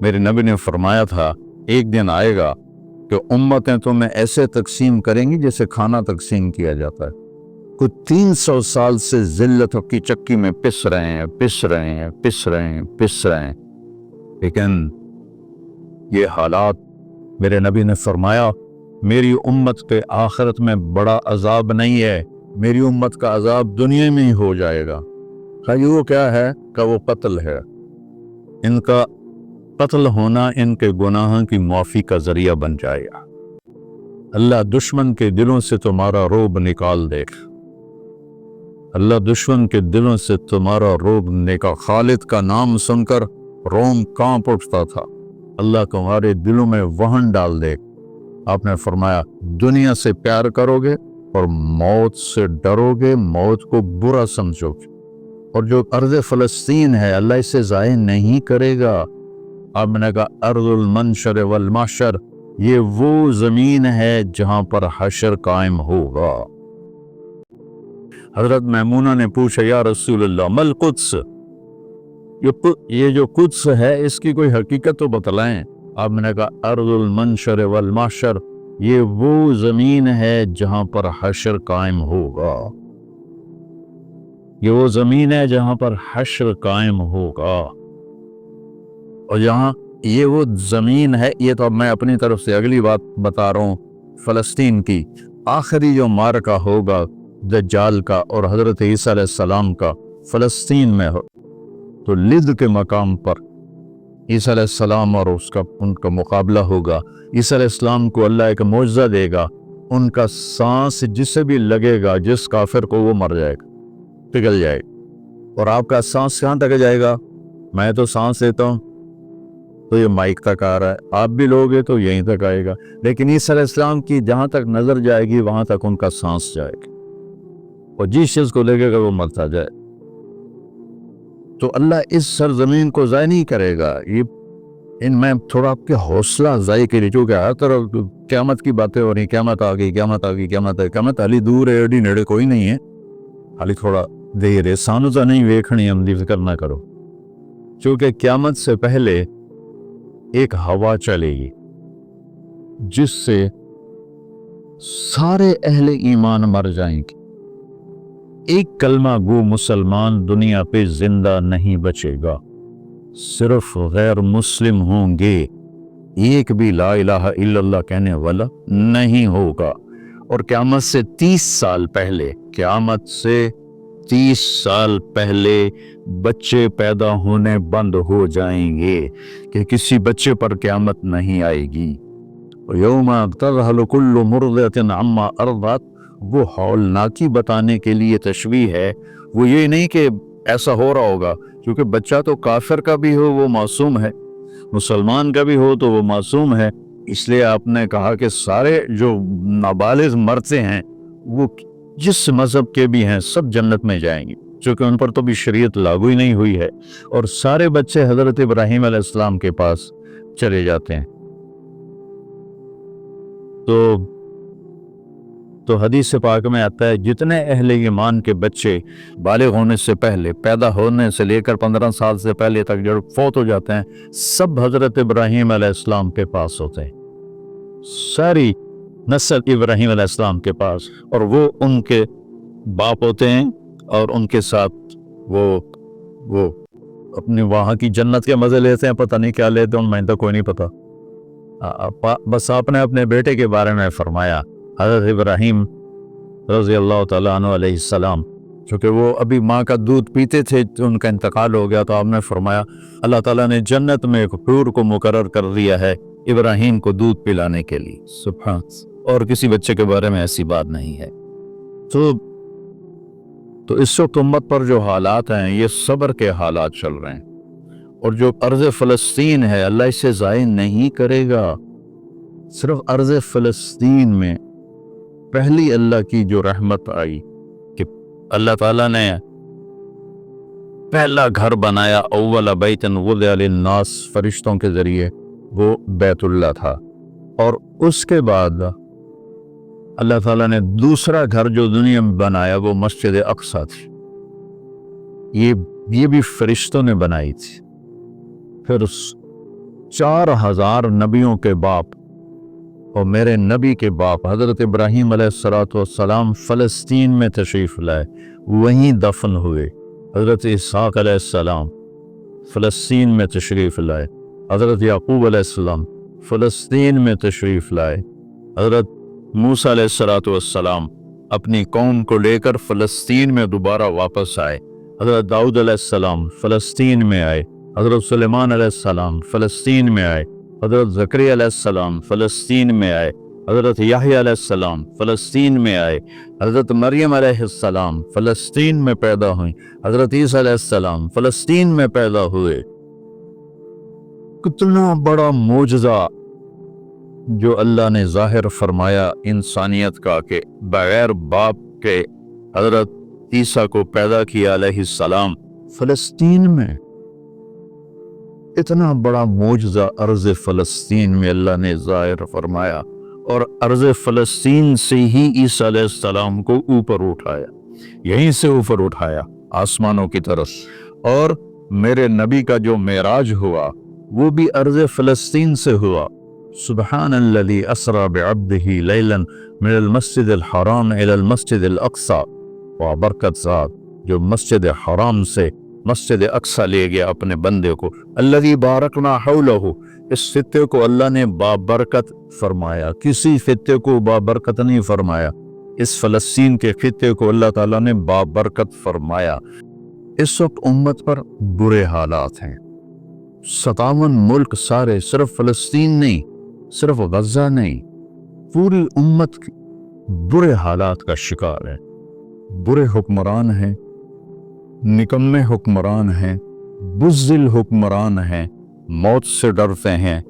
मेरे नबी ने फरमाया था एक दिन आएगा कि उम्मतें तुम्हें ऐसे तकसीम करेंगी जैसे खाना तकसीम किया जाता है। कुछ 300 साल से जिल्लतों की चक्की में पिस रहे हैं, लेकिन ये हालात, मेरे नबी ने फरमाया मेरी उम्मत पे आखिरत में बड़ा अजाब नहीं है, मेरी उम्मत का अजाब दुनिया में ही हो जाएगा। वो क्या है कि वो कत्ल है। इनका कत्ल होना इनके गुनाहों की माफ़ी का जरिया बन जाएगा। अल्लाह दुश्मन के दिलों से तुम्हारा रोब निकाल देगा। अल्लाह दुश्मन के दिलों से तुम्हारा रोब निकाल। खालिद का नाम सुनकर रोम कांप उठता था। अल्लाह तुम्हारे दिलों में वहन डाल दे। आपने फरमाया दुनिया से प्यार करोगे और मौत से डरोगे, मौत को बुरा समझोगे। और जो अर्ज़ फ़लस्तीन है अल्लाह इसे ज़ाय नहीं करेगा। आपने कहा अर्ज़ुल मंशर वल महशर, ये वो ज़मीन है जहां पर हशर कायम होगा। हज़रत मैमूना ने पूछा या रसूल अल्लाह मल कुद्स, ये जो कुद्स है इसकी कोई हकीकत तो बतलाएं। आपने कहा अर्ज़ुल मंशर वल महशर, ये वो ज़मीन है जहां पर हशर कायम होगा। ये वो ज़मीन है जहां पर हशर कायम होगा। और यहाँ ये वो ज़मीन है, ये तो मैं अपनी तरफ से अगली बात बता रहा हूँ। फ़लस्तीन की आखिरी जो मारका होगा दज्जाल का और हज़रत ईसा अलैहिस्सलाम का फ़लस्तीन में हो, तो लिद के मकाम पर ईसा अलैहिस्सलाम और उनका मुकाबला होगा। ईसा अलैहिस्सलाम को अल्लाह एक मौजज़ा देगा, उनका सांस जिसे भी लगेगा, जिस काफिर को, वो मर जाएगा, पिघल जाएगा। और आपका सांस कहाँ तक जाएगा? मैं तो सांस लेता हूँ तो ये माइक तक आ रहा है, आप भी लोगे तो यहीं तक आएगा। लेकिन ईसा अलैहिस्सलाम की जहाँ तक नज़र जाएगी वहाँ तक उनका सांस जाएगा, और जिस चीज़ को लगेगा वो मरता जाए। तो अल्लाह इस सरजमीन को ज़ाय नहीं करेगा। ये मैं थोड़ा आपके हौसला अफजाई के लिए, क्योंकि हर तरफ क़यामत की बातें हो रही, क़यामत आ गई, क़यामत आ गई, क़यामत है। क़यामत हाली दूर है, एडी नेड़े कोई नहीं है, हाली थोड़ा देर है। सानू तो नहीं वेखनी, हम दी फिक्र ना करो, क्योंकि क़यामत से पहले एक हवा चलेगी जिससे सारे अहले ईमान मर जाएंगे। एक कलमा गो मुसलमान दुनिया पे जिंदा नहीं बचेगा, सिर्फ गैर मुस्लिम होंगे। एक भी ला इलाहा इल्लल्लाह कहने वाला नहीं होगा। और क़यामत से 30 साल पहले, क़यामत से 30 साल पहले बच्चे पैदा होने बंद हो जाएंगे कि किसी बच्चे पर क़यामत नहीं आएगी। यौमा तज़हलु कुल्लु मुर्दिअतिन अम्मा अर्दअत, वो हौलनाकी बताने के लिए तशबीह है। वो ये नहीं कि ऐसा हो रहा होगा, क्योंकि बच्चा तो काफिर का भी हो वो मासूम है, मुसलमान का भी हो तो वो मासूम है। इसलिए आपने कहा कि सारे जो नाबालिग मरते हैं वो जिस मज़हब के भी हैं सब जन्नत में जाएंगे, क्योंकि उन पर तो भी शरीयत लागू ही नहीं हुई है। और सारे बच्चे हज़रत इब्राहीम अलैहिस्सलाम के पास चले जाते हैं। तो हदीस पाक में आता है जितने अहले ईमान के बच्चे बालिग होने से पहले, पैदा होने से लेकर 15 साल से पहले तक जो फौत हो जाते हैं, सब हज़रत इब्राहीम अलैहिस्सलाम के पास होते हैं। सारी नस्ल इब्राहीम अलैहिस्सलाम के पास, और वो उनके बाप होते हैं, और उनके साथ वो अपनी वहाँ की जन्नत के मज़े लेते हैं। पता नहीं क्या लेते हैं, मैं तो कोई नहीं पता। बस आपने अपने बेटे के बारे में फरमाया, हज़रत इब्राहीम रज़ी अल्लाह तआला अन्हु अलैहिस्सलाम, क्योंकि वो अभी माँ का दूध पीते थे तो उनका इंतकाल हो गया। तो आपने फरमाया अल्लाह ताला ने जन्नत में एक हूर को मुकर्रर कर दिया है इब्राहीम को दूध पिलाने के लिए। सुभान, और किसी बच्चे के बारे में ऐसी बात नहीं है। तो इस वक्त उम्मत पर जो हालात हैं ये सब्र के हालात चल रहे हैं, और जो अर्ज़ फ़लस्तीन है अल्लाह इसे ज़ाय नहीं करेगा। सिर्फ अर्ज़ फ़लस्तीन में पहली अल्लाह की जो रहमत आई कि अल्लाह ताला ने पहला घर बनाया, अव्वल बैतन वुदिअ लिन्नास, फरिश्तों के ज़रिए, वो बैतुल्लाह था। और उसके बाद अल्लाह ताला ने दूसरा घर जो दुनिया में बनाया वो मस्जिद अक्सा थी। ये भी फरिश्तों ने बनाई थी। फिर 4000 नबियों के बाप और मेरे नबी के बाप हज़रत इब्राहीम अलैहिस्सलाम फ़लस्तीन में तशरीफ़ लाए, वहीं दफन हुए। हज़रत इसहाक़ अलैहिस्सलाम फ़लस्तीन में तशरीफ़ लाए। हज़रत याक़ूब अलैहिस्सलाम फ़लस्तीन में तशरीफ़ लाए। हज़रत मूसा अलैहिस्सलाम अपनी कौम को लेकर फ़लस्तीन में दोबारा वापस आए। हज़रत दाऊद अलैहिस्सलाम फ़लस्तीन में आए। हज़रत सुलेमान अलैहिस्सलाम फ़लस्तीन में आए। हज़रत ज़करिया अलैहिस्सलाम फ़लस्तीन में आए। हज़रत याहया अलैहिस्सलाम फ़लस्तीन में आए। हज़रत मरियम अलैहिस्सलाम फ़लस्तीन में पैदा हुई। हज़रत ईसा अलैहिस्सलाम फ़लस्तीन में पैदा हुए। कितना बड़ा मोजज़ा जो अल्लाह ने ज़ाहिर फरमाया इंसानियत का कि बगैर बाप के हज़रत ईसा को पैदा किया अलैहिस्सलाम फ़लस्तीन में। इतना बड़ा मोजज़ा अर्ज़ फ़लस्तीन में अल्लाह ने ज़ाहिर फरमाया और अर्ज़ फ़लस्तीन से ही ईसा अलैहिस्सलाम को ऊपर उठाया, यहीं से ऊपर उठाया आसमानों की तरफ। और मेरे नबी का जो मेराज हुआ वो भी अर्ज़ फ़लस्तीन से हुआ। सुब्हानल्लज़ी अस्रा बिअब्दिही लैलन मिनल मस्जिदिल हराम इलल मस्जिदिल अक़सा। व बरकत ज़ात जो मस्जिद हराम से मस्जिद अक्सा ले गया अपने बंदे को। अल्लज़ी बारकना हौलहु, इस खित्ते को अल्लाह ने बाबरकत फरमाया, किसी खित्ते को बाबरकत नहीं फरमाया। इस फ़लस्तीन के खित्ते को अल्लाह ताला ने बाबरकत फरमाया। इस वक्त उम्मत पर बुरे हालात हैं। 57 मुल्क सारे, सिर्फ फ़लस्तीन नहीं, सिर्फ गज़ा नहीं, पूरी उम्मत बुरे हालात का शिकार है। बुरे हुक्मरान हैं, निकम्मे हुक्मरान हैं, बुज़दिल हुक्मरान हैं, मौत से डरते हैं,